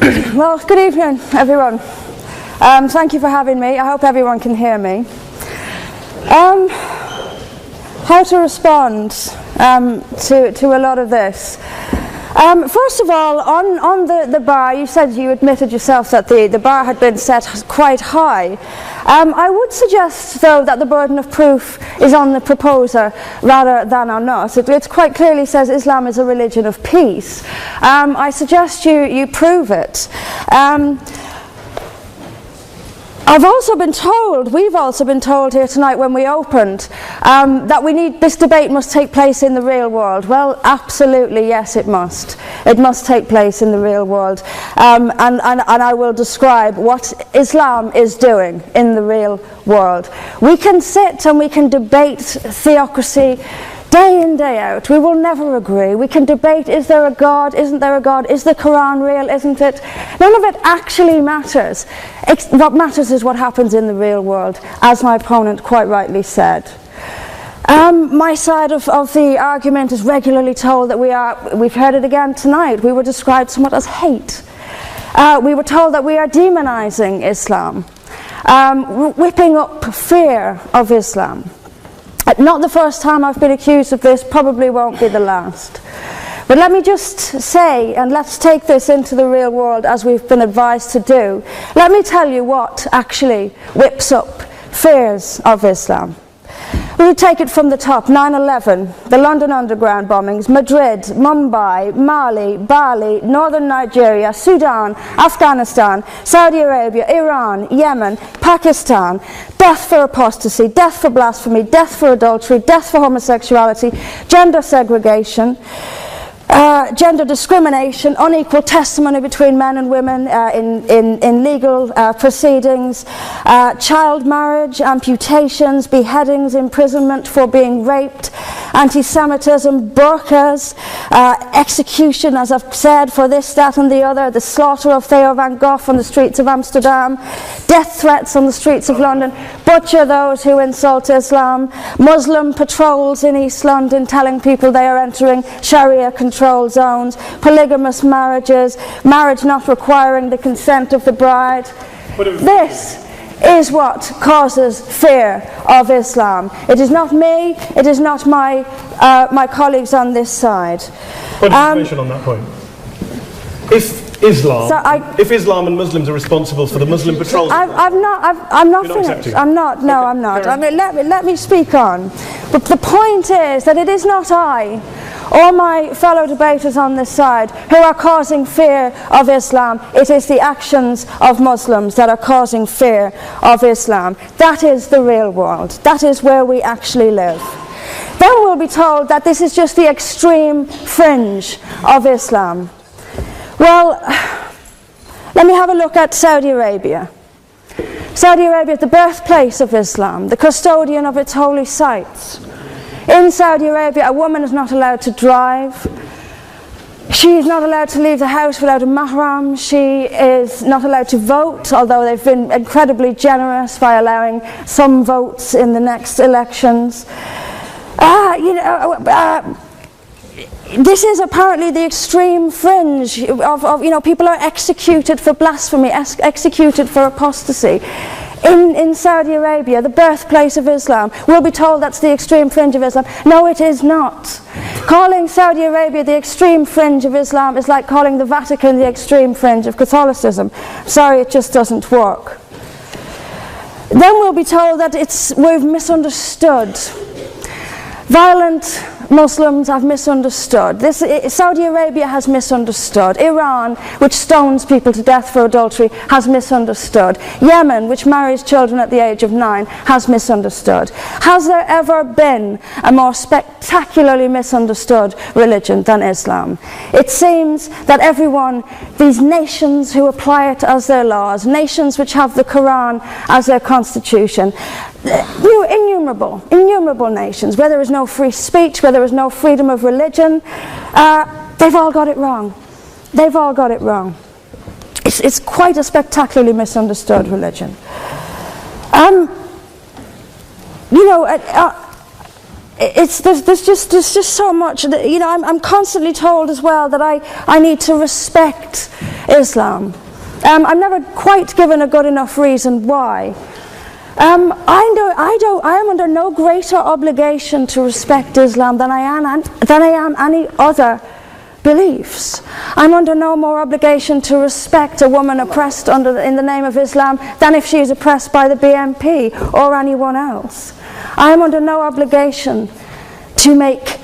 Well, good evening, everyone. Thank you for having me. I hope everyone can hear me. How to respond to a lot of this. First of all, on the bar, you said you admitted yourself that the bar had been set quite high. I would suggest, though, that the burden of proof is on the proposer rather than on us. It quite clearly says Islam is a religion of peace. I suggest you prove it. We've also been told here tonight when we opened that this debate must take place in the real world. Well, absolutely, yes, it must. It must take place in the real world. And I will describe what Islam is doing in the real world. We can sit and we can debate theocracy day in, day out. We will never agree. We can debate, is there a God, isn't there a God, is the Quran real, isn't it? None of it actually matters. What matters is what happens in the real world, as my opponent quite rightly said. My side of the argument is regularly told that we've heard it again tonight, we were described somewhat as hate. We were told that we are demonizing Islam, whipping up fear of Islam. Not the first time I've been accused of this, probably won't be the last. But let me just say, and let's take this into the real world as we've been advised to do. Let me tell you what actually whips up fears of Islam. We take it from the top: 9/11, the London Underground bombings, Madrid, Mumbai, Mali, Bali, northern Nigeria, Sudan, Afghanistan, Saudi Arabia, Iran, Yemen, Pakistan, death for apostasy, death for blasphemy, death for adultery, death for homosexuality, gender segregation, gender discrimination, unequal testimony between men and women in legal proceedings, child marriage, amputations, beheadings, imprisonment for being raped, anti-Semitism, burqas, execution, as I've said, for this, that and the other, the slaughter of Theo van Gogh on the streets of Amsterdam, death threats on the streets of London, butcher those who insult Islam, Muslim patrols in East London telling people they are entering Sharia controlled zones, polygamous marriages, marriage not requiring the consent of the bride. This is what causes fear of Islam. It is not me, it is not my colleagues on this side. What information on that point? If Islam and Muslims are responsible for the Muslim patrols, I'm not finished. I'm not. I mean, let me speak on. But the point is that it is not I or my fellow debaters on this side who are causing fear of Islam. It is the actions of Muslims that are causing fear of Islam. That is the real world. That is where we actually live. Then we'll be told that this is just the extreme fringe of Islam. Well, let me have a look at Saudi Arabia. Saudi Arabia, the birthplace of Islam, the custodian of its holy sites. In Saudi Arabia, a woman is not allowed to drive. She is not allowed to leave the house without a mahram. She is not allowed to vote, although they've been incredibly generous by allowing some votes in the next elections. This is apparently the extreme fringe of people are executed for blasphemy, executed for apostasy. In Saudi Arabia, the birthplace of Islam, we'll be told that's the extreme fringe of Islam. No, it is not. Calling Saudi Arabia the extreme fringe of Islam is like calling the Vatican the extreme fringe of Catholicism. Sorry, it just doesn't work. Then we'll be told that we've misunderstood. Violent Muslims have misunderstood. Saudi Arabia has misunderstood. Iran, which stones people to death for adultery, has misunderstood. Yemen, which marries children at the age of 9, has misunderstood. Has there ever been a more spectacularly misunderstood religion than Islam? It seems that these nations who apply it as their laws, nations which have the Quran as their constitution, innumerable nations, where there is no free speech, where there is no freedom of religion, they've all got it wrong. They've all got it wrong. It's quite a spectacularly misunderstood religion. There's just so much. I'm constantly told as well that I need to respect Islam. I'm never quite given a good enough reason why. I am under no greater obligation to respect Islam than I am any other beliefs. I'm under no more obligation to respect a woman oppressed in the name of Islam than if she is oppressed by the BNP or anyone else. I am under no obligation to make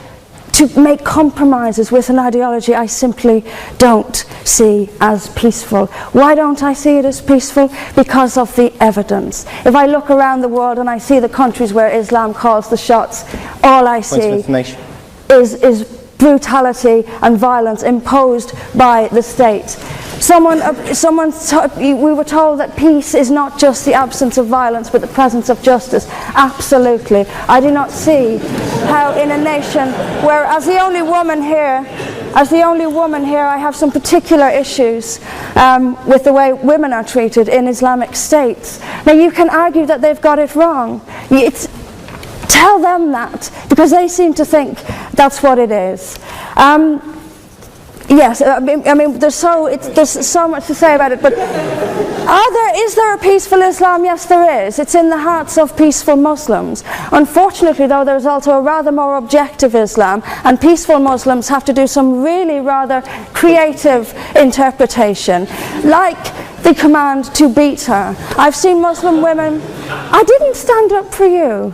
compromises with an ideology I simply don't see as peaceful. Why don't I see it as peaceful? Because of the evidence. If I look around the world and I see the countries where Islam calls the shots, all I see is brutality and violence imposed by the state. We were told that peace is not just the absence of violence but the presence of justice. Absolutely. I do not see how in a nation where, as the only woman here, I have some particular issues with the way women are treated in Islamic states. Now you can argue that they've got it wrong. Tell them that, because they seem to think that's what it is. Yes, I mean, there's so much to say about it, but is there a peaceful Islam? Yes, there is. It's in the hearts of peaceful Muslims. Unfortunately, though, there's also a rather more objective Islam, and peaceful Muslims have to do some really rather creative interpretation, like the command to beat her. I've seen Muslim women. I didn't stand up for you.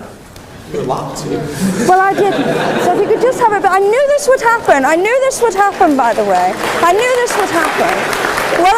Well, I didn't. So if you could just have a bit. I knew this would happen. I knew this would happen, by the way. I knew this would happen. What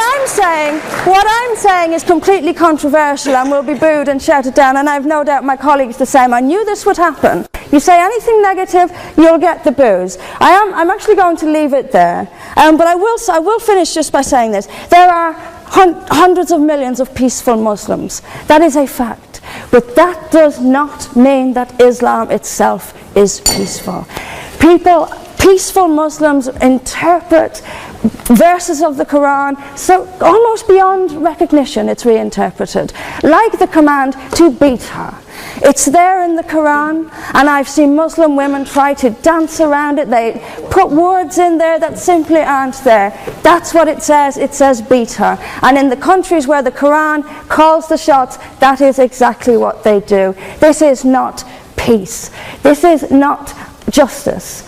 I'm saying is completely controversial and will be booed and shouted down, and I have no doubt my colleagues the same. I knew this would happen. You say anything negative, you'll get the boos. I'm actually going to leave it there. But I will finish just by saying this. There are hundreds of millions of peaceful Muslims. That is a fact. But that does not mean that Islam itself is peaceful. Peaceful Muslims interpret verses of the Quran so almost beyond recognition it's reinterpreted. Like the command to beat her. It's there in the Quran, and I've seen Muslim women try to dance around it. They put words in there that simply aren't there. That's what it says beat her. And in the countries where the Quran calls the shots, that is exactly what they do. This is not peace. This is not justice.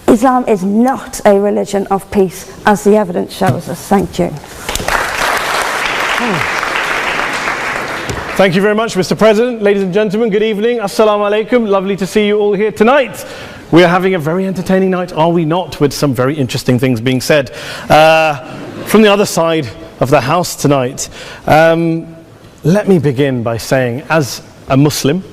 Islam is not a religion of peace, as the evidence shows us. Thank you. Thank you very much, Mr. President. Ladies and gentlemen, good evening. Assalamu alaikum. Lovely to see you all here tonight. We are having a very entertaining night, are we not, with some very interesting things being said from the other side of the house tonight. Let me begin by saying, as a Muslim,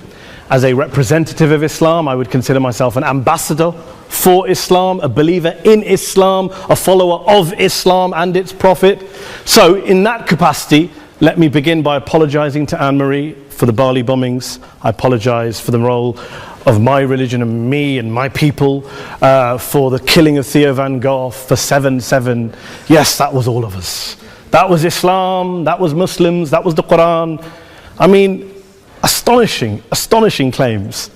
as a representative of Islam, I would consider myself an ambassador for Islam, a believer in Islam, a follower of Islam and its Prophet. So in that capacity, let me begin by apologizing to Anne-Marie for the Bali bombings. I apologize for the role of my religion and me and my people, for the killing of Theo van Gogh, for 7/7. Yes, that was all of us. That was Islam, that was Muslims, that was the Quran. I mean, astonishing claims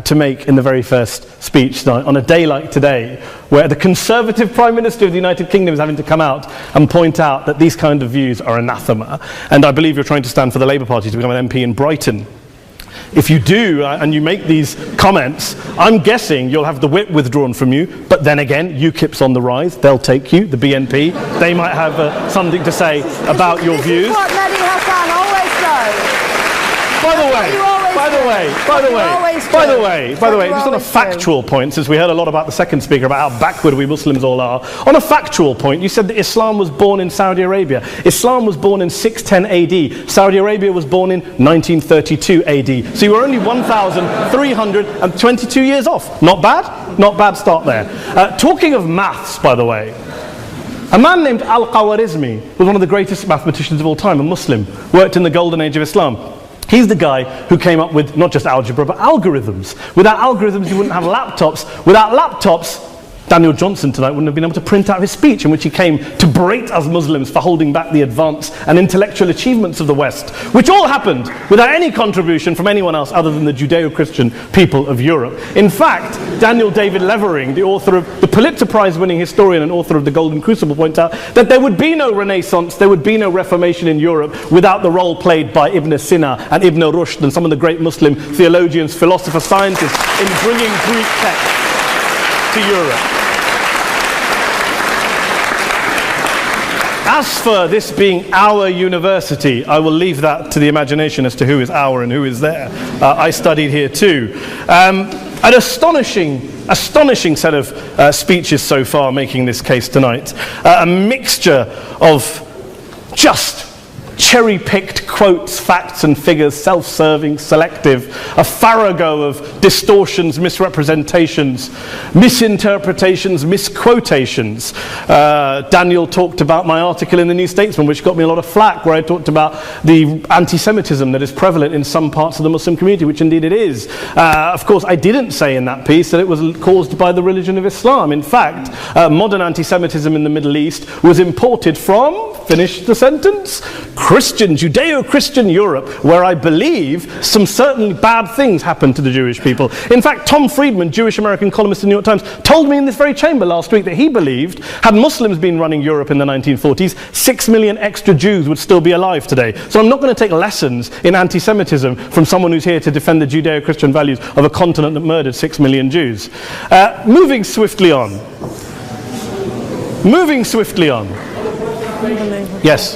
to make in the very first speech tonight, on a day like today, where the Conservative Prime Minister of the United Kingdom is having to come out and point out that these kind of views are anathema. And I believe you're trying to stand for the Labour Party to become an MP in Brighton. If you do, and you make these comments, I'm guessing you'll have the whip withdrawn from you, but then again, UKIP's on the rise, they'll take you, the BNP, they might have something to say about your views. This is what Mehdi Hasan always does. By the way, just on a factual point, since we heard a lot about the second speaker, about how backward we Muslims all are, on a factual point, you said that Islam was born in Saudi Arabia. Islam was born in 610 AD. Saudi Arabia was born in 1932 AD. So you were only 1,322 years off. Not bad? Not bad start there. Talking of maths, by the way, a man named Al-Khwarizmi was one of the greatest mathematicians of all time, a Muslim, worked in the golden age of Islam. He's the guy who came up with not just algebra, but algorithms. Without algorithms, you wouldn't have laptops. Without laptops, Daniel Johnson tonight wouldn't have been able to print out his speech in which he came to berate us Muslims for holding back the advance and intellectual achievements of the West, which all happened without any contribution from anyone else other than the Judeo-Christian people of Europe. In fact, Daniel David Levering, the author of the Pulitzer Prize-winning historian and author of The Golden Crucible, points out that there would be no Renaissance, there would be no Reformation in Europe without the role played by Ibn Sina and Ibn Rushd and some of the great Muslim theologians, philosophers, scientists in bringing Greek texts to Europe. As for this being our university, I will leave that to the imagination as to who is our and who is there. I studied here too. An astonishing set of speeches so far making this case tonight. A mixture of just cherry-picked quotes, facts and figures, self-serving, selective, a farrago of distortions, misrepresentations, misinterpretations, misquotations. Daniel talked about my article in the New Statesman, which got me a lot of flack, where I talked about the anti-Semitism that is prevalent in some parts of the Muslim community, which indeed it is. Of course, I didn't say in that piece that it was caused by the religion of Islam. In fact, modern anti-Semitism in the Middle East was imported from, finish the sentence, Christian, Judeo-Christian Europe, where I believe some certainly bad things happened to the Jewish people. In fact, Tom Friedman, Jewish-American columnist in the New York Times, told me in this very chamber last week that he believed, had Muslims been running Europe in the 1940s, 6 million extra Jews would still be alive today. So I'm not going to take lessons in anti-Semitism from someone who's here to defend the Judeo-Christian values of a continent that murdered 6 million Jews. Moving swiftly on. Yes.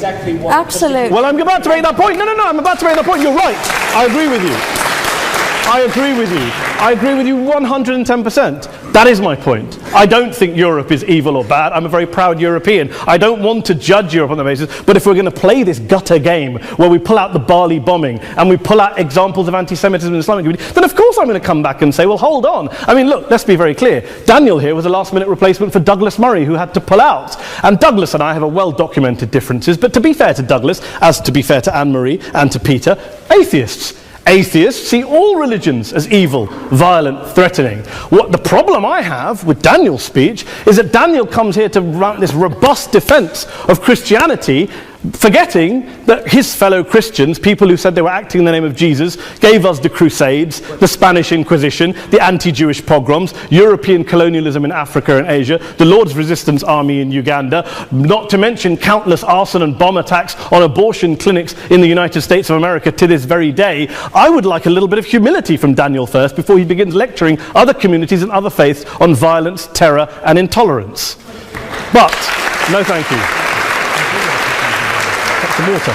Absolutely. Well, I'm about to make that point. No, I'm about to make that point. You're right. I agree with you. I agree with you 110%. That is my point. I don't think Europe is evil or bad. I'm a very proud European. I don't want to judge Europe on that basis, but if we're going to play this gutter game where we pull out the Bali bombing and we pull out examples of anti-Semitism in the Islamic community, then of course I'm going to come back and say, well, hold on. I mean, look, let's be very clear. Daniel here was a last-minute replacement for Douglas Murray, who had to pull out. And Douglas and I have a well-documented differences, but to be fair to Douglas, as to be fair to Anne-Marie and to Peter, atheists. Atheists see all religions as evil, violent, threatening. What the problem I have with Daniel's speech is that Daniel comes here to write this robust defense of Christianity, forgetting that his fellow Christians, people who said they were acting in the name of Jesus, gave us the Crusades, the Spanish Inquisition, the anti-Jewish pogroms, European colonialism in Africa and Asia, the Lord's Resistance Army in Uganda, not to mention countless arson and bomb attacks on abortion clinics in the United States of America to this very day. I would like a little bit of humility from Daniel first before he begins lecturing other communities and other faiths on violence, terror and intolerance. But, no thank you. Some water.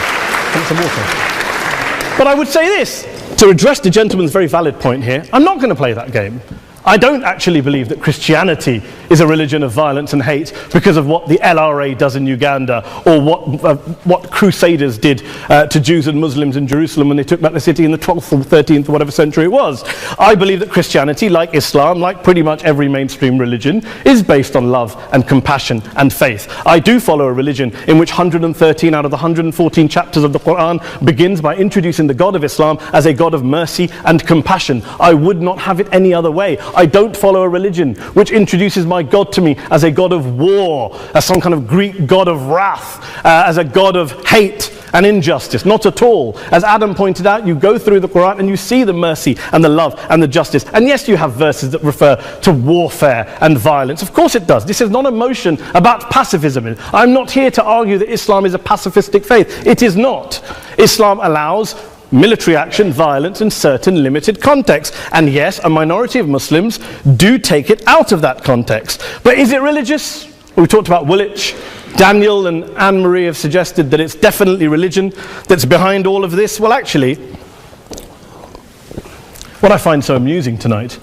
But I would say this, to address the gentleman's very valid point here, I'm not going to play that game. I don't actually believe that Christianity is a religion of violence and hate because of what the LRA does in Uganda or what Crusaders did to Jews and Muslims in Jerusalem when they took back the city in the 12th or 13th or whatever century it was. I believe that Christianity, like Islam, like pretty much every mainstream religion, is based on love and compassion and faith. I do follow a religion in which 113 out of the 114 chapters of the Quran begins by introducing the God of Islam as a God of mercy and compassion. I would not have it any other way. I don't follow a religion which introduces my God to me as a God of war, as some kind of Greek God of wrath, as a God of hate and injustice. Not at all. As Adam pointed out, you go through the Quran and you see the mercy and the love and the justice. And yes, you have verses that refer to warfare and violence. Of course it does. This is not a motion about pacifism. I'm not here to argue that Islam is a pacifistic faith. It is not. Islam allows military action, violence in certain limited contexts. And yes, a minority of Muslims do take it out of that context. But is it religious? We talked about Woolwich. Daniel and Anne-Marie have suggested that it's definitely religion that's behind all of this. Well, actually, what I find so amusing tonight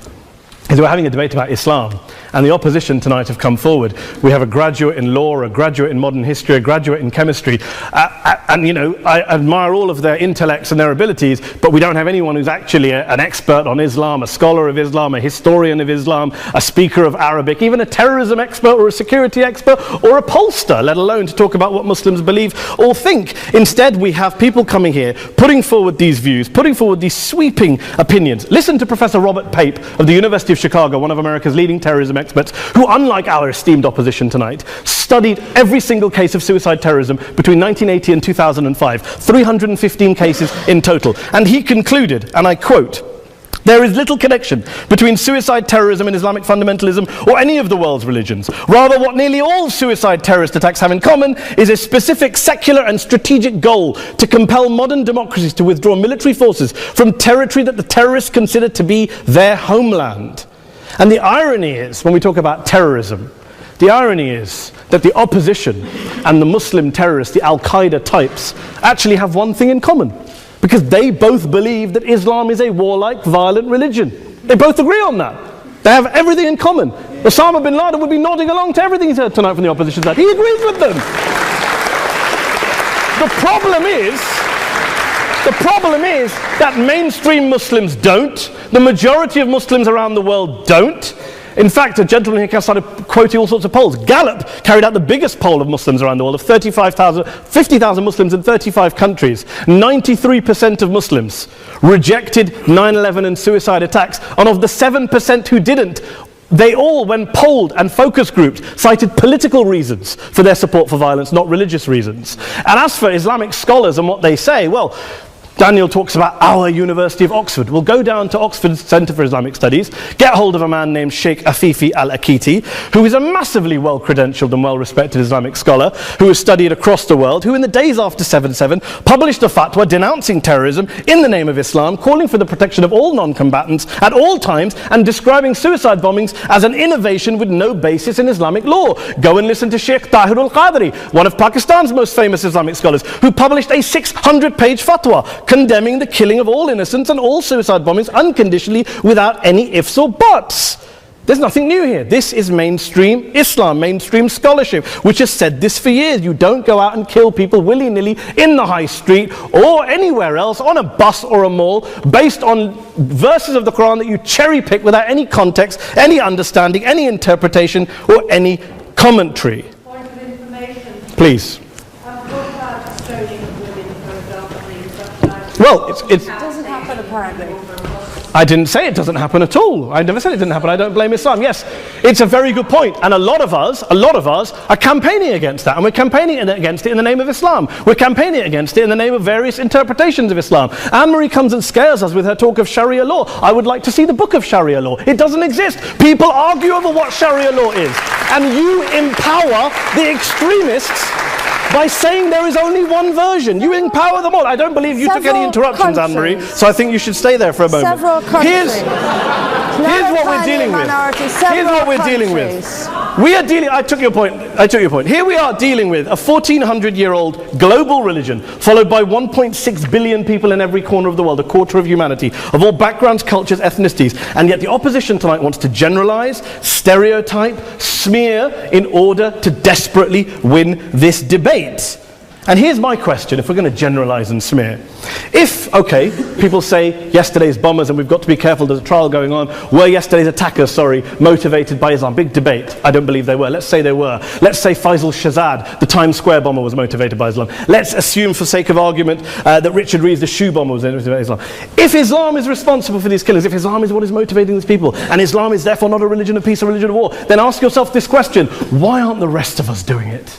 is we're having a debate about Islam, and the opposition tonight have come forward. We have a graduate in law, a graduate in modern history, a graduate in chemistry, and you know, I admire all of their intellects and their abilities, but we don't have anyone who's actually an expert on Islam, a scholar of Islam, a historian of Islam, a speaker of Arabic, even a terrorism expert or a security expert or a pollster, let alone to talk about what Muslims believe or think. Instead, we have people coming here, putting forward these views, putting forward these sweeping opinions. Listen to Professor Robert Pape of the University of of Chicago, one of America's leading terrorism experts, who, unlike our esteemed opposition tonight, studied every single case of suicide terrorism between 1980 and 2005, 315 cases in total. And he concluded, and I quote, "There is little connection between suicide terrorism and Islamic fundamentalism or any of the world's religions. Rather, what nearly all suicide terrorist attacks have in common is a specific secular and strategic goal to compel modern democracies to withdraw military forces from territory that the terrorists consider to be their homeland." And the irony is, when we talk about terrorism, the irony is that the opposition and the Muslim terrorists, the Al-Qaeda types, actually have one thing in common. Because they both believe that Islam is a warlike, violent religion. They both agree on that. They have everything in common. Osama bin Laden would be nodding along to everything he's heard tonight from the opposition side. He agrees with them. The problem is that mainstream Muslims don't. The majority of Muslims around the world don't. In fact, a gentleman here started quoting all sorts of polls. Gallup carried out the biggest poll of Muslims around the world, of 50,000 Muslims in 35 countries. 93% of Muslims rejected 9/11 and suicide attacks. And of the 7% who didn't, they all, when polled and focus grouped, cited political reasons for their support for violence, not religious reasons. And as for Islamic scholars and what they say, well, Daniel talks about our University of Oxford. We'll go down to Oxford Centre for Islamic Studies, get hold of a man named Sheikh Afifi Al-Akiti, who is a massively well-credentialed and well-respected Islamic scholar, who has studied across the world, who in the days after 7/7 published a fatwa denouncing terrorism in the name of Islam, calling for the protection of all non-combatants at all times, and describing suicide bombings as an innovation with no basis in Islamic law. Go and listen to Sheikh Tahir al-Qadri, one of Pakistan's most famous Islamic scholars, who published a 600-page fatwa condemning the killing of all innocents and all suicide bombings unconditionally without any ifs or buts. There's nothing new here. This is mainstream Islam, mainstream scholarship, which has said this for years. You don't go out and kill people willy-nilly in the high street or anywhere else, on a bus or a mall, based on verses of the Quran that you cherry-pick without any context, any understanding, any interpretation, or any commentary. Point of information. Please. What about stoning of women, for example, Well, It doesn't happen apparently. I didn't say it doesn't happen at all. I never said it didn't happen. I don't blame Islam. Yes, it's a very good point. And a lot of us are campaigning against that. And we're campaigning against it in the name of Islam. We're campaigning against it in the name of various interpretations of Islam. Anne-Marie comes and scares us with her talk of Sharia law. I would like to see the book of Sharia law. It doesn't exist. People argue over what Sharia law is. And you empower the extremists by saying there is only one version. You empower them all. I don't believe you took any interruptions, Anne-Marie, so I think you should stay there for a moment. Several countries. Here's what we're dealing with. Here's what we're dealing with. We are dealing, I took your point. Here we are dealing with a 1400-year-old global religion, followed by 1.6 billion people in every corner of the world, a quarter of humanity, of all backgrounds, cultures, ethnicities. And yet the opposition tonight wants to generalize, stereotype, smear, in order to desperately win this debate. And here's my question, if we're going to generalize and smear. If, okay, people say yesterday's bombers, and we've got to be careful, there's a trial going on, were yesterday's attackers, motivated by Islam? Big debate. I don't believe they were. Let's say they were. Let's say Faisal Shahzad, the Times Square bomber, was motivated by Islam. Let's assume, for sake of argument, that Richard Reeves, the shoe bomber, was motivated by Islam. If Islam is responsible for these killings, if Islam is what is motivating these people, and Islam is therefore not a religion of peace, a religion of war, then ask yourself this question: why aren't the rest of us doing it?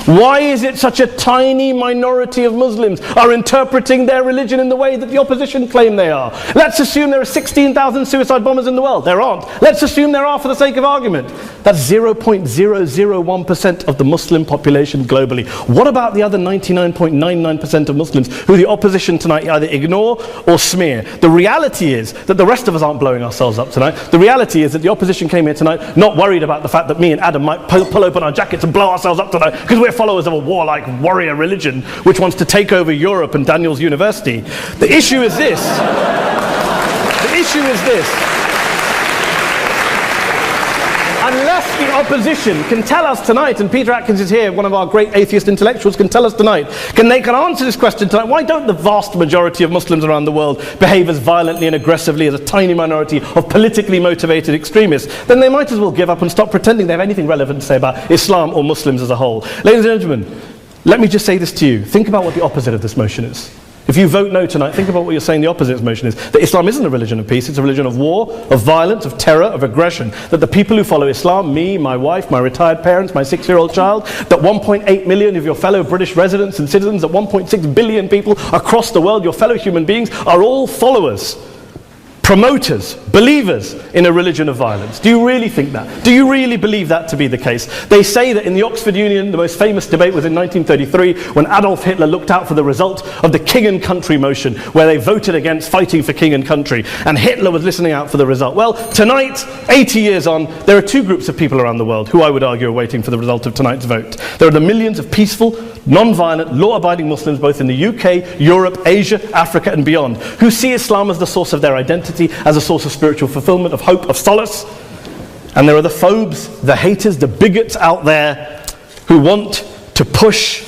Why is it such a tiny minority of Muslims are interpreting their religion in the way that the opposition claim they are? Let's assume there are 16,000 suicide bombers in the world. There aren't. Let's assume there are for the sake of argument. That's 0.001% of the Muslim population globally. What about the other 99.99% of Muslims who the opposition tonight either ignore or smear? The reality is that the rest of us aren't blowing ourselves up tonight. The reality is that the opposition came here tonight not worried about the fact that me and Adam might pull open our jackets and blow ourselves up tonight because we're followers of a warlike warrior religion which wants to take over Europe and Daniel's university. The issue is this. Unless the opposition can tell us tonight, and Peter Atkins is here, one of our great atheist intellectuals, can tell us tonight, they can answer this question tonight: why don't the vast majority of Muslims around the world behave as violently and aggressively as a tiny minority of politically motivated extremists? Then they might as well give up and stop pretending they have anything relevant to say about Islam or Muslims as a whole. Ladies and gentlemen, let me just say this to you. Think about what the opposite of this motion is. If you vote no tonight, think about what you're saying the opposite motion is. That Islam isn't a religion of peace, it's a religion of war, of violence, of terror, of aggression. That the people who follow Islam, me, my wife, my retired parents, my 6-year-old child, that 1.8 million of your fellow British residents and citizens, that 1.6 billion people across the world, your fellow human beings, are all followers, promoters, believers in a religion of violence. Do you really think that? Do you really believe that to be the case? They say that in the Oxford Union, the most famous debate was in 1933 when Adolf Hitler looked out for the result of the King and Country motion, where they voted against fighting for king and country, and Hitler was listening out for the result. Well, tonight, 80 years on, there are two groups of people around the world who I would argue are waiting for the result of tonight's vote. There are the millions of peaceful, non-violent, law-abiding Muslims both in the UK, Europe, Asia, Africa and beyond, who see Islam as the source of their identity, as a source of spiritual fulfillment, of hope, of solace. And there are the phobes, the haters, the bigots out there who want to push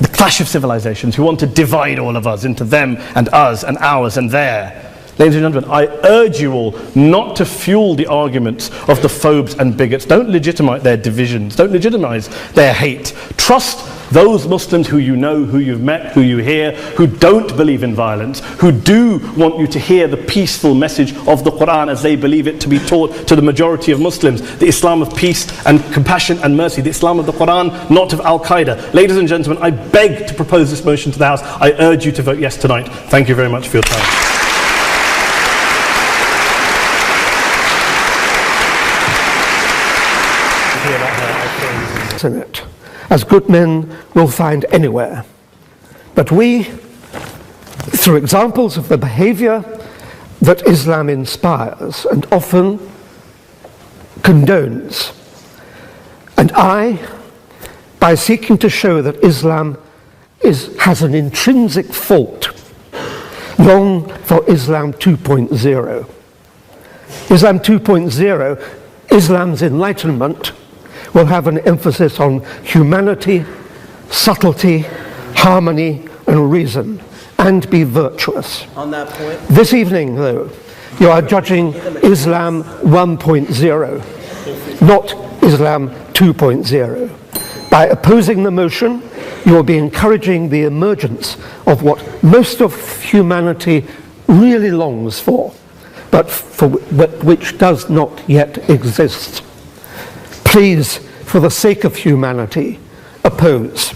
the clash of civilizations, who want to divide all of us into them and us and ours and their. Ladies and gentlemen, I urge you all not to fuel the arguments of the phobes and bigots. Don't legitimize their divisions. Don't legitimize their hate. Trust those Muslims who you know, who you've met, who you hear, who don't believe in violence, who do want you to hear the peaceful message of the Quran as they believe it to be taught to the majority of Muslims, the Islam of peace and compassion and mercy, the Islam of the Quran, not of Al-Qaeda. Ladies and gentlemen, I beg to propose this motion to the House. I urge you to vote yes tonight. Thank you very much for your time. In it, as good men will find anywhere. But we, through examples of the behavior that Islam inspires and often condones, and by seeking to show that Islam has an intrinsic fault, long for Islam 2.0. Islam 2.0, Islam's enlightenment, will have an emphasis on humanity, subtlety, harmony, and reason, and be virtuous. On that point, this evening, though, you are judging Islam 1.0, not Islam 2.0. By opposing the motion, you will be encouraging the emergence of what most of humanity really longs for, but which does not yet exist. Please, for the sake of humanity, oppose.